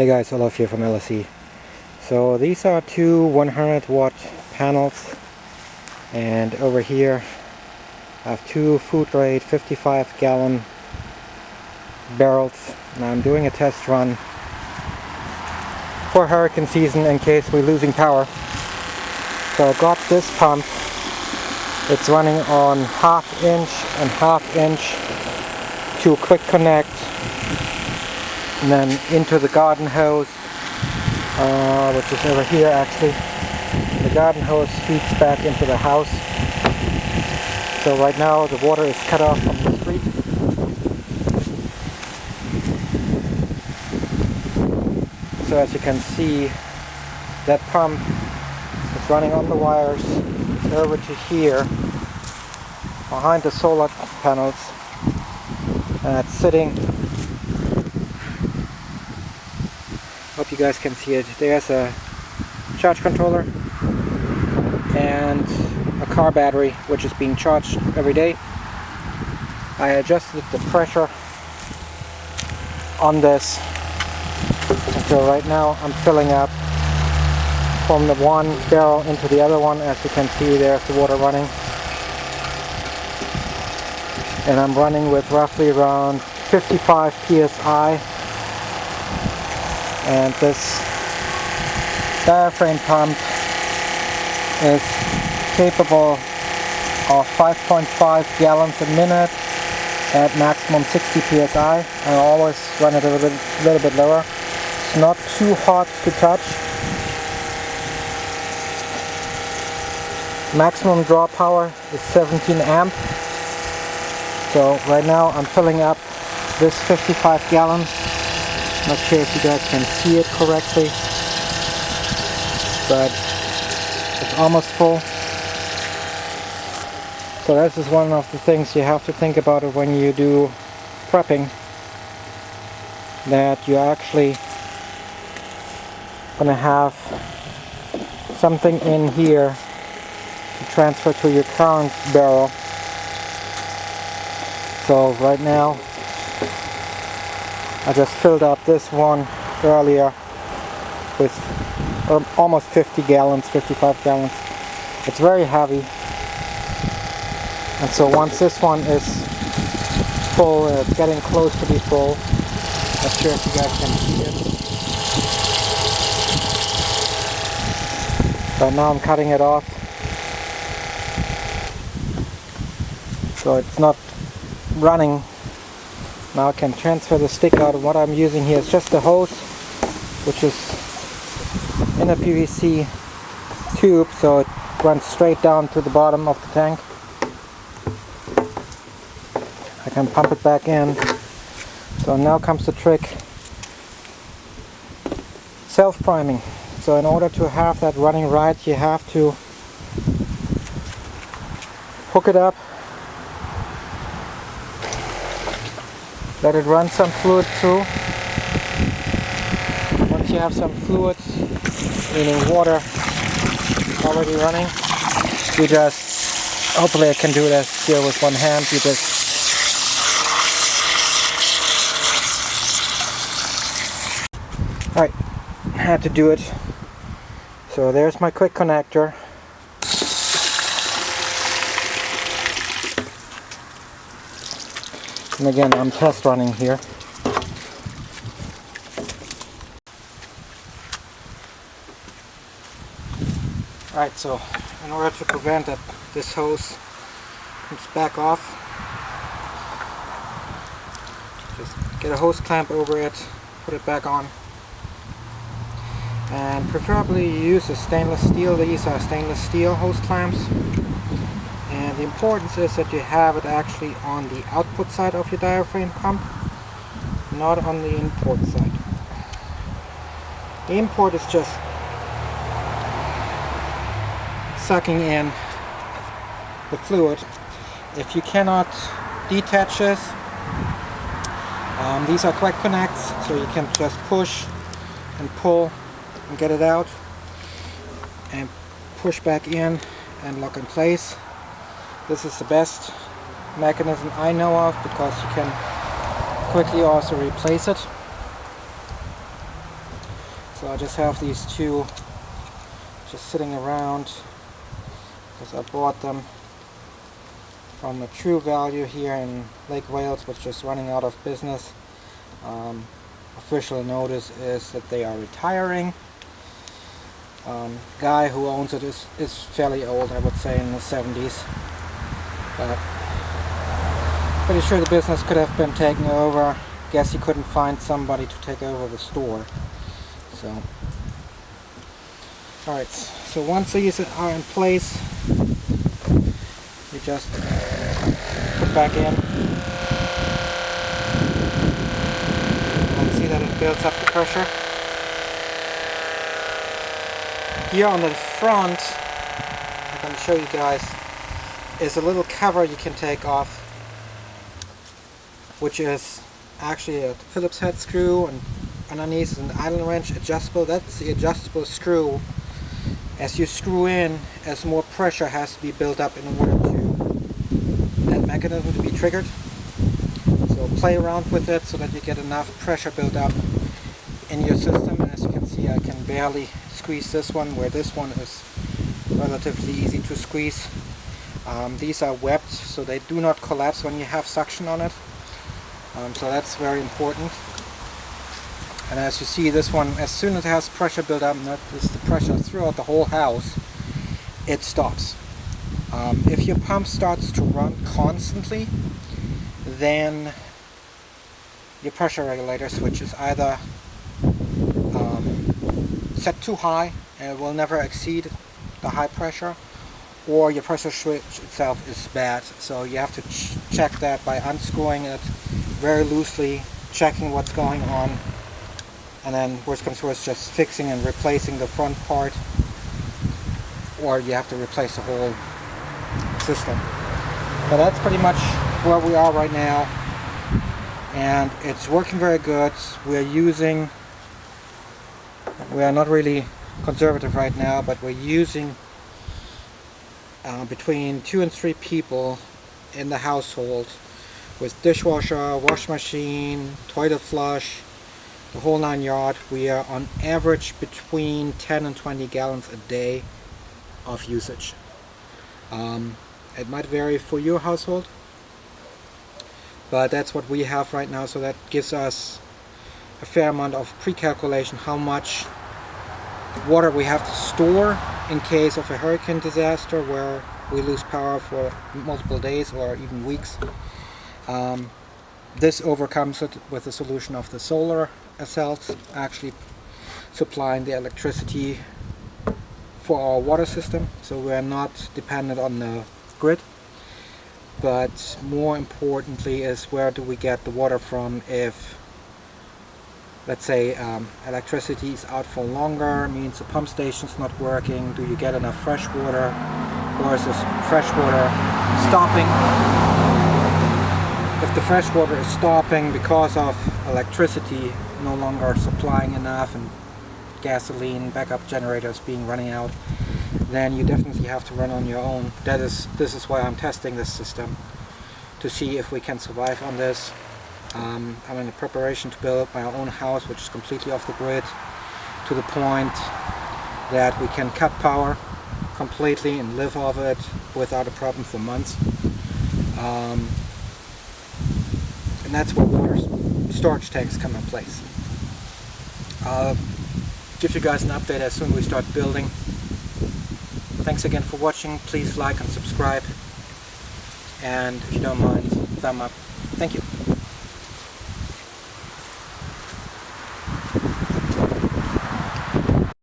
Hey guys, Olaf here from LSE. So these are two 100 watt panels, and over here I have two food grade 55 gallon barrels, and I'm doing a test run for hurricane season in case we're losing power. So I got this pump. It's running on 1/2 inch and 1/2 inch to a quick connect, and then into the garden hose, which is over here actually. The garden hose feeds back into the house. So right now the water is cut off from the street. So as you can see, that pump is running on the wires over to here behind the solar panels, and it's sitting. Hope you guys can see it. There's a charge controller and a car battery which is being charged every day. I adjusted the pressure on this, and so right now I'm filling up from the one barrel into the other one. As you can see, there's the water running, and I'm running with roughly around 55 psi. And this diaphragm pump is capable of 5.5 gallons a minute at maximum 60 psi. I always run it a little bit lower. It's not too hot to touch. Maximum draw power is 17 amp. So right now I'm filling up this 55 gallons. Not sure if you guys can see it correctly, but it's almost full. So this is one of the things you have to think about it when you do prepping, that you're actually gonna have something in here to transfer to your current barrel. So right now I just filled up this one earlier with almost 50 gallons, 55 gallons. It's very heavy, and so once this one is full, it's getting close to be full. Not sure if you guys can see it. But now I'm cutting it off, so it's not running. Now I can transfer the stick out, and what I'm using here is just a hose, which is in a PVC tube, so it runs straight down to the bottom of the tank. I can pump it back in. So now comes the trick: self-priming. So in order to have that running right, you have to hook it up, let it run some fluid through. Once you have some fluid, meaning water, already running, you just, hopefully I can do this here with one hand, you just alright, had to do it. So there's my quick connector. And again, I'm test running here. Alright, so in order to prevent that this hose comes back off, just get a hose clamp over it, put it back on, and preferably use a stainless steel. These are stainless steel hose clamps. And the importance is that you have it actually on the output side of your diaphragm pump, not on the import side. The import is just sucking in the fluid. If you cannot detach this, these are quick connects, so you can just push and pull and get it out, and push back in and lock in place. This is the best mechanism I know of, because you can quickly also replace it. So I just have these two just sitting around because I bought them from a True Value here in Lake Wales, which is running out of business. Official notice is that they are retiring. Guy who owns it is fairly old, I would say in the 70s. But pretty sure the business could have been taken over. Guess he couldn't find somebody to take over the store. So, alright, so once these are in place, you just put back in. And see that it builds up the pressure. Here on the front, I'm going to show you guys, is a little cover you can take off, which is actually a Phillips head screw, and underneath is an Allen wrench adjustable. That's the adjustable screw. As you screw in, as more pressure has to be built up in order to that mechanism to be triggered. So play around with it so that you get enough pressure built up in your system. And as you can see, I can barely squeeze this one, where this one is relatively easy to squeeze. These are webbed, so they do not collapse when you have suction on it. So that's very important. And as you see, this one, as soon as it has pressure built up, and that is the pressure throughout the whole house, it stops. If your pump starts to run constantly, then your pressure regulator switch is either set too high and it will never exceed the high pressure, or your pressure switch itself is bad. So you have to check that by unscrewing it very loosely, checking what's going on, and then worst comes to worst, just fixing and replacing the front part, or you have to replace the whole system. But that's pretty much where we are right now, and it's working very good. We are not really conservative right now, but we're using between 2 and 3 people in the household, with dishwasher, wash machine, toilet flush, the whole 9 yards. We are on average between 10 and 20 gallons a day of usage. It might vary for your household, but that's what we have right now, so that gives us a fair amount of pre-calculation how much water we have to store in case of a hurricane disaster where we lose power for multiple days or even weeks. This overcomes it with the solution of the solar cells actually supplying the electricity for our water system, so we are not dependent on the grid. But more importantly is, where do we get the water from if, let's say, electricity is out for longer, means the pump station's not working? Do you get enough fresh water, or is this fresh water stopping? If the fresh water is stopping because of electricity no longer supplying enough and gasoline backup generators running out, then you definitely have to run on your own. This is why I'm testing this system, to see if we can survive on this. I'm in the preparation to build my own house, which is completely off the grid, to the point that we can cut power completely and live off it without a problem for months. And that's where water storage tanks come in place. I'll give you guys an update as soon as we start building. Thanks again for watching. Please like and subscribe, and if you don't mind, thumb up. Thank you.